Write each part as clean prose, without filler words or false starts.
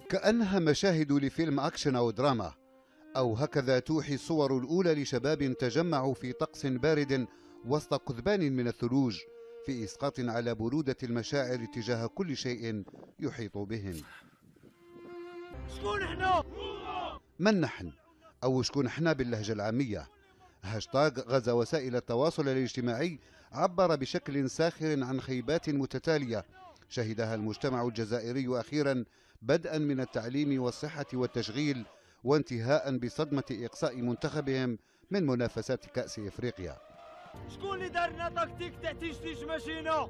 كأنها مشاهد لفيلم أكشن أو دراما، أو هكذا توحي الصور الأولى لشباب تجمعوا في طقس بارد وسط قضبان من الثلوج، في إسقاط على برودة المشاعر تجاه كل شيء يحيط بهم. شكون احنا؟ من نحن؟ أو شكون احنا باللهجة العامية. هاشتاغ غزا وسائل التواصل الاجتماعي عبر بشكل ساخر عن خيبات متتالية شهدها المجتمع الجزائري أخيرا، بدءا من التعليم والصحة والتشغيل، وانتهاء بصدمة إقصاء منتخبهم من منافسات كأس إفريقيا. شكون اللي دار لنا تكتيك تاع تيش ماشينا؟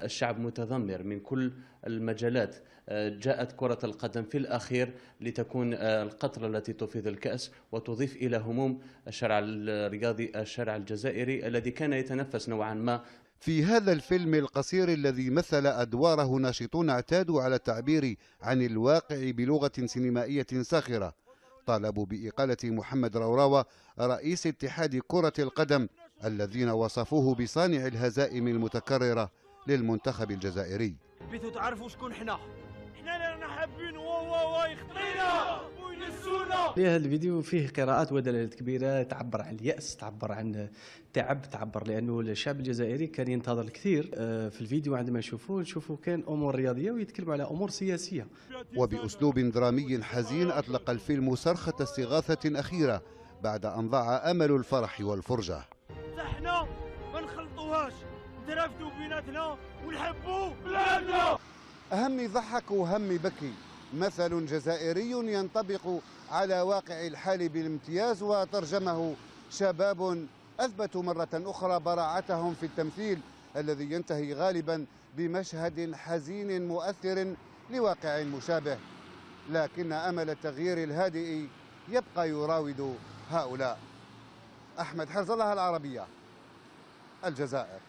الشعب متذمر من كل المجالات. جاءت كرة القدم في الأخير لتكون القطرة التي تفيض الكأس وتضيف إلى هموم الشارع الرياضي، الشارع الجزائري الذي كان يتنفس نوعا ما. في هذا الفيلم القصير الذي مثل أدواره ناشطون اعتادوا على التعبير عن الواقع بلغة سينمائية ساخرة، طالبوا بإقالة محمد روراوة رئيس اتحاد كرة القدم، الذين وصفوه بصانع الهزائم المتكررة للمنتخب الجزائري. بيتو تعرفوا شكون احنا اللي رانا حابين يخطينا وينسونا. هذا الفيديو فيه قراءات ودلالات كبيرة، تعبر عن اليأس، تعبر عن تعبر لأنه الشعب الجزائري كان ينتظر الكثير في الفيديو. عندما نشوفوا كان أمور رياضية ويتكلموا على أمور سياسية. وبأسلوب درامي حزين أطلق الفيلم صرخة استغاثة أخيرة بعد أن ضاع أمل الفرح والفرجة. احنا ما نخلطوهاش، نترافدوا بيناتنا ونحبوا بلادنا. همي ضحك وهمي بكي، مثل جزائري ينطبق على واقع الحال بالامتياز، وترجمه شباب أثبتوا مرة أخرى براعتهم في التمثيل الذي ينتهي غالبا بمشهد حزين مؤثر لواقع مشابه، لكن أمل التغيير الهادئ يبقى يراود هؤلاء. أحمد حرز الله، العربية، الجزائر.